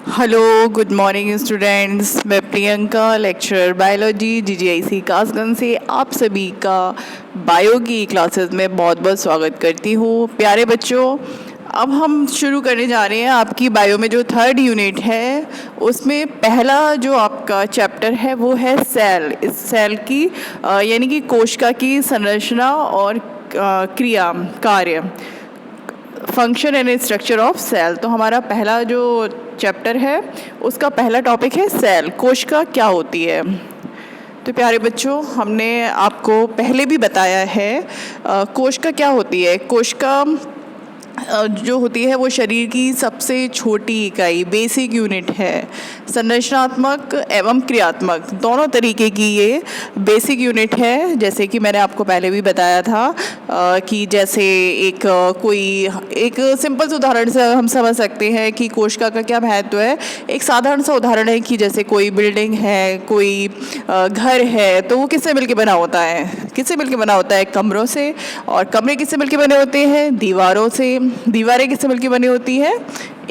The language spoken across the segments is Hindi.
Hello, good morning students. मैं Priyanka, lecturer biology GGIC Kasganj से आप सभी का बायो की क्लासेस में बहुत बहुत स्वागत करती हूँ। प्यारे बच्चों, अब हम शुरू करने जा रहे हैं आपकी बायो में जो थर्ड यूनिट है, उसमें पहला जो आपका चैप्टर है वो है सेल। इस सेल की यानी कि कोशिका की संरचना और क्रिया कार्य, function and structure of cell. तो हमारा पहला जो चैप्टर है उसका पहला टॉपिक है सेल, कोशिका क्या होती है। तो प्यारे बच्चों, हमने आपको पहले भी बताया है कोशिका क्या होती है। कोशिका जो होती है वो शरीर की सबसे छोटी इकाई, बेसिक यूनिट है। संरचनात्मक एवं क्रियात्मक दोनों तरीके की ये बेसिक यूनिट है। जैसे कि मैंने आपको पहले भी बताया था कि जैसे एक सिंपल से उदाहरण से हम समझ सकते हैं कि कोशिका का क्या महत्व है। एक साधारण सा उदाहरण है कि जैसे कोई बिल्डिंग है, कोई घर है, तो वो किससे मिलकर बना होता है? किससे मिलकर बना होता है? कमरों से। और कमरे किससे मिलकर बने होते हैं? दीवारों से। दीवारें किससे मिलकर बनी होती है?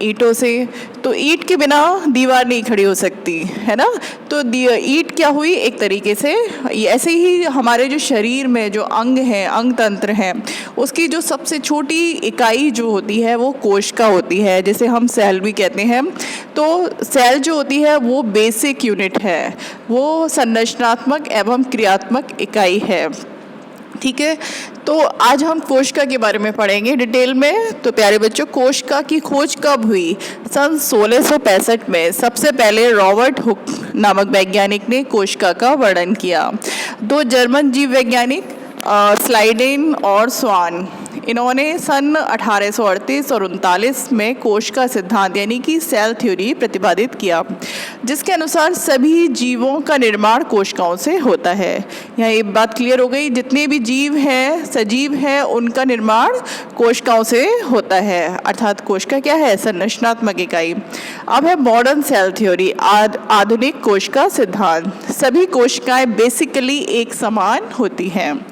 ईंटों से। तो ईंट के बिना दीवार नहीं खड़ी हो सकती है ना। तो ईंट क्या हुई? एक तरीके से ऐसे ही हमारे जो शरीर में जो अंग हैं, अंग तंत्र हैं, उसकी जो सबसे छोटी इकाई जो होती है वो कोशिका होती है, जिसे हम सेल भी कहते हैं। तो सेल जो होती है वो बेसिक यूनिट है, वो संरचनात्मक एवं क्रियात्मक इकाई है। ठीक है, तो आज हम कोशिका के बारे में पढ़ेंगे डिटेल में। तो प्यारे बच्चों, कोशिका की खोज कब हुई? सन 1665 में सबसे पहले रॉबर्ट हुक नामक वैज्ञानिक ने कोशिका का वर्णन किया। दो जर्मन जीव वैज्ञानिक स्लाइडेन और स्वान, इन्होंने सन 1838 और 39 में कोशिका सिद्धांत यानी कि सेल थ्योरी प्रतिपादित किया, जिसके अनुसार सभी जीवों का निर्माण कोशिकाओं से होता है। यहाँ ये बात क्लियर हो गई, जितने भी जीव हैं, सजीव हैं, उनका निर्माण कोशिकाओं से होता है। अर्थात कोशिका क्या है? संरचनात्मक इकाई। अब है मॉडर्न सेल थ्योरी, आधुनिक कोशिका सिद्धांत। सभी कोशिकाएं बेसिकली एक समान होती हैं,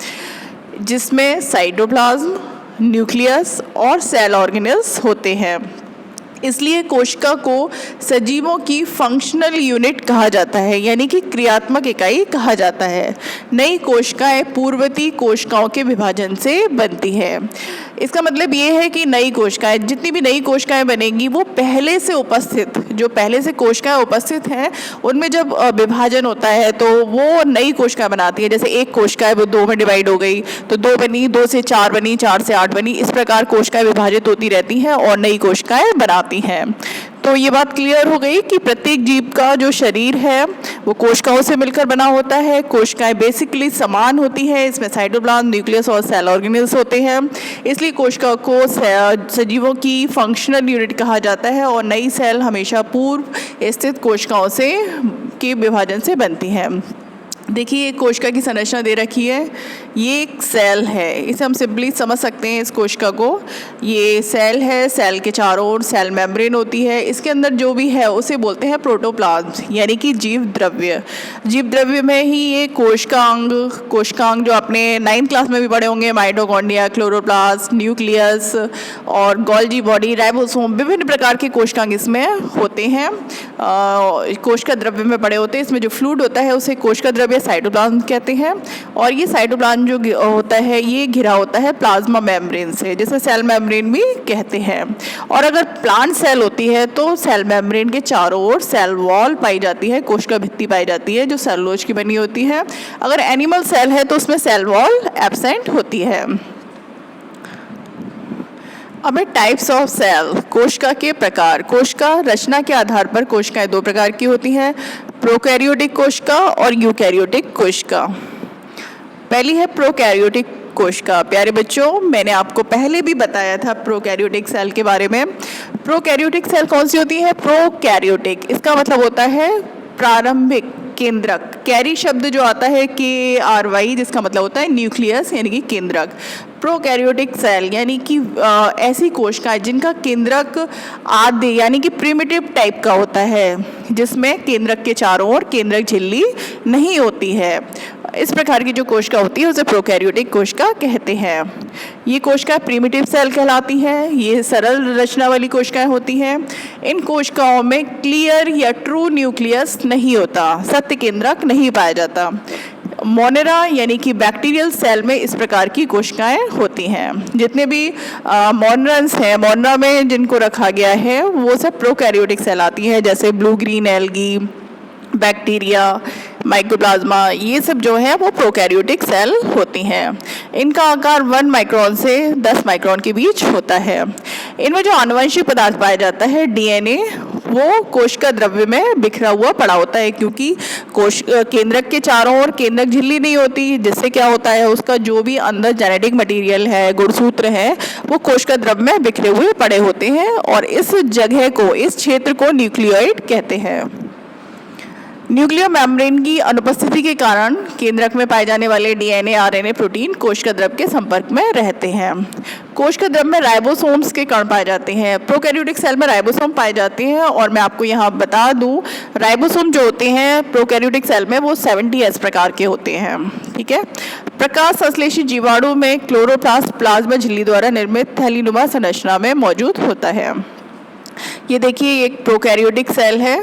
जिसमें साइटोप्लाज्म, न्यूक्लियस और सेल ऑर्गेनेल्स होते हैं। इसलिए कोशिका को सजीवों की फंक्शनल यूनिट कहा जाता है, यानी कि क्रियात्मक इकाई कहा जाता है। नई कोशिकाएं पूर्ववर्ती कोशिकाओं के विभाजन से बनती है। इसका मतलब ये है कि नई कोशिकाएं, जितनी भी नई कोशिकाएं बनेंगी, वो पहले से कोशिकाएं उपस्थित हैं, उनमें जब विभाजन होता है तो वो नई कोशिकाएं बनाती है। जैसे एक कोशिका है वो दो में डिवाइड हो गई तो दो बनी, दो से चार बनी, चार से आठ बनी। इस प्रकार कोशिकाएं विभाजित होती रहती हैं और नई कोशिकाएं बनाती हैं। तो ये बात क्लियर हो गई कि प्रत्येक जीव का जो शरीर है वो कोशिकाओं से मिलकर बना होता है। कोशिकाएं बेसिकली समान होती हैं, इसमें साइटोप्लाज्म, न्यूक्लियस और सेल ऑर्गेनेल्स होते हैं। इसलिए कोशिका को सजीवों की फंक्शनल यूनिट कहा जाता है और नई सेल हमेशा पूर्व स्थित कोशिकाओं से के विभाजन से बनती हैं। देखिए, कोशिका की संरचना दे रखी है। ये एक सेल है, इसे हम सिंपली समझ सकते हैं इस कोशिका को। ये सेल है, सेल के चारों ओर सेल मेम्ब्रेन होती है। इसके अंदर जो भी है उसे बोलते हैं प्रोटोप्लाज्म, यानी कि जीव द्रव्य। जीव द्रव्य में ही ये कोशिकांग जो आपने 9th क्लास में भी पढ़े होंगे, माइटोकॉन्ड्रिया, क्लोरोप्लास्ट, न्यूक्लियस और गोल्गी बॉडी, राइबोसोम, विभिन्न प्रकार के कोशिकांग इसमें होते हैं। कोशिका द्रव्य में पड़े होते हैं। इसमें जो फ्लूइड होता है उसे कोशिका द्रव्य साइटोप्लाज्म कहते हैं। और ये साइटोप्लाज्म जो होता है ये घिरा होता है प्लाज्मा मेम्ब्रेन से, जिसे सेल मेम्ब्रेन भी कहते हैं। और अगर प्लांट सेल होती है तो सेल मेम्ब्रेन के चारों ओर सेल वॉल पाई जाती है, कोशिका भित्ति पाई जाती है, जो सेलुलोज की बनी होती है। अगर एनिमल सेल है तो उसमें सेल वॉल एब्सेंट होती है। अब है टाइप्स ऑफ सेल, कोशिका के प्रकार। कोशिका रचना के आधार पर कोशिकाएं दो प्रकार की होती हैं, प्रोकैरियोटिक कोशिका और यूकैरियोटिक कोशिका। पहली है प्रोकैरियोटिक कोशिका। प्यारे बच्चों, मैंने आपको पहले भी बताया था प्रोकैरियोटिक सेल के बारे में। प्रोकैरियोटिक सेल कौन सी होती है? प्रोकैरियोटिक, इसका मतलब होता है प्रारंभिक, केंद्रक। कैरी शब्द जो आता है KRY, जिसका मतलब होता है न्यूक्लियस यानी कि केंद्रक। प्रोकैरियोटिक सेल यानी कि ऐसी कोशिकाएं जिनका केंद्रक आद्य यानी कि प्रिमिटिव टाइप का होता है, जिसमें केंद्रक के चारों ओर केंद्रक झिल्ली नहीं होती है। इस प्रकार की जो कोशिका होती है उसे प्रोकैरियोटिक कोशिका कहते हैं। ये कोशिका प्रिमिटिव सेल कहलाती है। ये सरल रचना वाली कोशिकाएं होती हैं। इन कोशिकाओं में क्लियर या ट्रू न्यूक्लियस नहीं होता, सत्य केंद्रक नहीं पाया जाता। मोनेरा यानी कि बैक्टीरियल सेल में इस प्रकार की कोशिकाएं होती हैं। जितने भी मोनरन्स हैं, मोनरा में जिनको रखा गया है वो सब प्रोकैरियोटिक सेल आती हैं, जैसे blue green algae, bacteria, mycoplasma, ये सब जो है वो प्रोकैरियोटिक सेल होती हैं। इनका आकार 1 माइक्रोन से 10 माइक्रोन के बीच होता है। इनमें जो आनुवंशिक पदार्थ पाया जाता है डीएनए, वो कोशिका द्रव्य में बिखरा हुआ पड़ा होता है, क्योंकि केंद्रक के चारों ओर केंद्रक झिल्ली नहीं होती, जिससे क्या होता है उसका जो भी अंदर जेनेटिक मटेरियल है, गुणसूत्र है, वो कोशिका द्रव्य में बिखरे हुए पड़े होते हैं और इस जगह को, इस क्षेत्र को न्यूक्लियोइड कहते हैं। न्यूक्लियर मेम्ब्रेन की अनुपस्थिति के कारण केंद्रक में पाए जाने वाले डीएनए, आरएनए, प्रोटीन कोशिका द्रव्य के संपर्क में रहते हैं। कोशिका द्रव्य में राइबोसोम्स के कण पाए जाते हैं। प्रोकैरियोटिक सेल में राइबोसोम पाए जाते हैं और मैं आपको यहाँ बता दूँ, राइबोसोम जो होते हैं प्रोकैरियोटिक सेल में वो 70S प्रकार के होते हैं। ठीक है। प्रकाश संश्लेषित जीवाणु में क्लोरोप्लास्ट प्लाज्मा झिल्ली द्वारा निर्मित थैलीनुमा संरचना में मौजूद होता है। ये देखिए एक प्रोकैरियोटिक सेल है।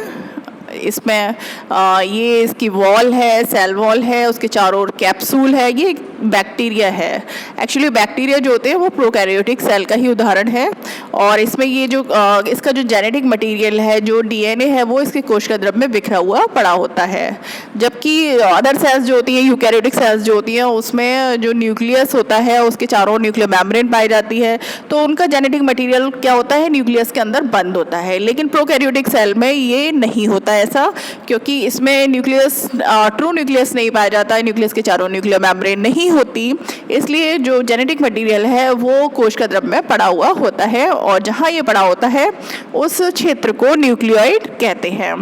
इसमें ये इसकी वॉल है, सेल वॉल है, उसके चारों ओर कैप्सूल है। ये बैक्टीरिया है। एक्चुअली बैक्टीरिया जो होते हैं वो प्रोकैरियोटिक सेल का ही उदाहरण है और इसमें ये जो इसका जो जेनेटिक मटेरियल है, जो डीएनए है, वो इसके कोशिका द्रव्य में बिखरा हुआ पड़ा होता है। जबकि अदर सेल्स जो होती हैं, यूकैरियोटिक सेल्स जो होती हैं, उसमें जो न्यूक्लियस होता है उसके चारों ओर न्यूक्लियर मेम्ब्रेन पाई जाती है, तो उनका जेनेटिक मटेरियल क्या होता है, न्यूक्लियस के अंदर बंद होता है। लेकिन प्रोकैरियोटिक सेल में ये नहीं होता ऐसा, क्योंकि इसमें न्यूक्लियस, ट्रू न्यूक्लियस नहीं पाया जाता है, न्यूक्लियस के चारों न्यूक्लियर मेम्ब्रेन नहीं होती, इसलिए जो जेनेटिक मटेरियल है वो कोशिका द्रव्य में पड़ा हुआ होता है और जहाँ ये पड़ा होता है उस क्षेत्र को न्यूक्लियोइड कहते हैं।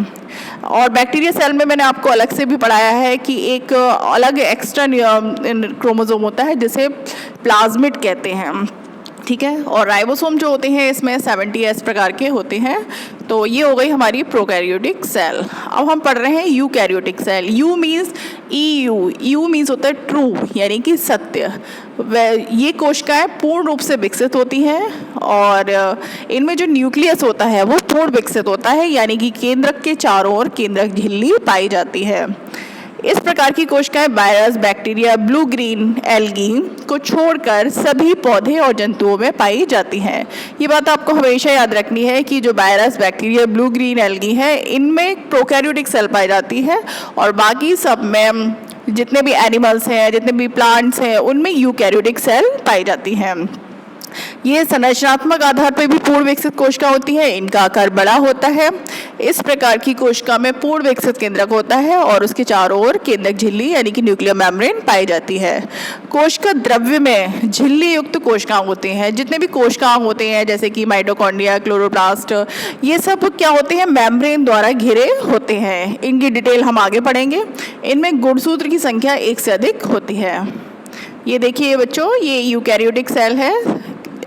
और बैक्टीरिया सेल में मैंने आपको अलग से भी पढ़ाया है कि एक अलग एक्स्ट्रा क्रोमोसोम होता है जिसे प्लाज्मिड कहते हैं। ठीक है। और राइबोसोम जो होते हैं इसमें 70S प्रकार के होते हैं। तो ये हो गई हमारी प्रोकैरियोटिक सेल। अब हम पढ़ रहे हैं eukaryotic cell. You means you means होता है ट्रू, यानी कि सत्य। ये कोशिकाएं पूर्ण रूप से विकसित होती हैं और इनमें जो न्यूक्लियस होता है वो पूर्ण विकसित होता है, यानी कि केंद्रक के चारों ओर केंद्रक झिल्ली पाई जाती है। इस प्रकार की कोशिकाएं virus, bacteria, blue green algae को छोड़कर सभी पौधे और जंतुओं में पाई जाती हैं। ये बात आपको हमेशा याद रखनी है कि जो virus, bacteria, blue green algae है, इनमें प्रोकैरियोटिक सेल पाई जाती है और बाकी सब में जितने भी एनिमल्स हैं, जितने भी प्लांट्स हैं, उनमें यूकैरियोटिक सेल पाई जाती हैं। ये संरचनात्मक आधार पर भी पूर्ण विकसित कोशिका होती है। इनका आकार बड़ा होता है। इस प्रकार की कोशिका में पूर्ण विकसित केंद्रक होता है और उसके चारों ओर केंद्रक झिल्ली यानी कि न्यूक्लियर मेम्ब्रेन पाई जाती है। कोशिका द्रव्य में झिल्ली युक्त कोशिकांग होते हैं। जितने भी कोशिकांग होते हैं जैसे कि माइटोकॉन्ड्रिया, क्लोरोप्लास्ट, ये सब क्या होते हैं, मेम्ब्रेन द्वारा घिरे होते हैं। इनकी डिटेल हम आगे पढ़ेंगे। इनमें गुणसूत्र की संख्या 1 से अधिक होती है। ये देखिए बच्चों, ये यूकैरियोटिक सेल है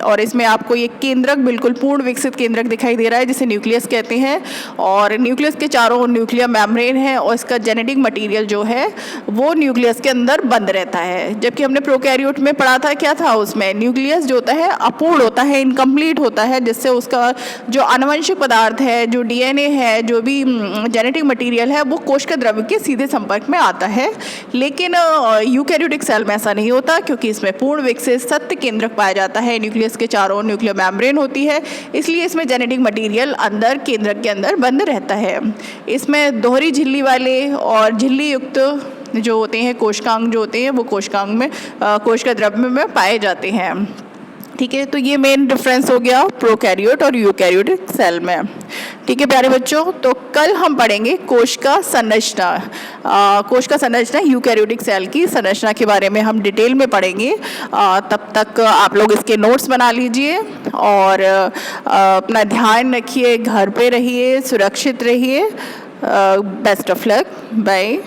और इसमें आपको ये केंद्रक, बिल्कुल पूर्ण विकसित केंद्रक दिखाई दे रहा है जिसे न्यूक्लियस कहते हैं और न्यूक्लियस के चारों ओर न्यूक्लियर मेम्ब्रेन है और इसका जेनेटिक मटेरियल जो है वो न्यूक्लियस के अंदर बंद रहता है। जबकि हमने प्रोकैरियोट में पढ़ा था, क्या था उसमें, न्यूक्लियस जो होता है अपूर्ण होता है, इनकम्प्लीट होता है, जिससे उसका जो आनुवंशिक पदार्थ है, जो डीएनए है, जो भी जेनेटिक मटीरियल है, वो कोशिका द्रव्य के सीधे संपर्क में आता है। लेकिन यूकैरियोटिक सेल में ऐसा नहीं होता, क्योंकि इसमें पूर्ण विकसित सत्य केंद्रक पाया जाता है। न्यूक्लियस के चारों ओर न्यूक्लियर मेम्ब्रेन होती है, इसलिए इसमें जेनेटिक मटेरियल अंदर केंद्रक के अंदर बंद रहता है। इसमें दोहरी झिल्ली वाले और झिल्ली युक्त जो होते हैं कोशिकांग जो होते हैं वो कोशिकांग में, कोशिका द्रव्य में पाए जाते हैं। ठीक है। तो ये मेन डिफरेंस हो गया प्रोकैरियोट और यूकैरियोटिक सेल में। ठीक है प्यारे बच्चों, तो कल हम पढ़ेंगे कोशिका संरचना। कोशिका संरचना, यूकैरियोटिक सेल की संरचना के बारे में हम डिटेल में पढ़ेंगे। तब तक आप लोग इसके नोट्स बना लीजिए और अपना ध्यान रखिए, घर पे रहिए, सुरक्षित रहिए। Best of luck, bye.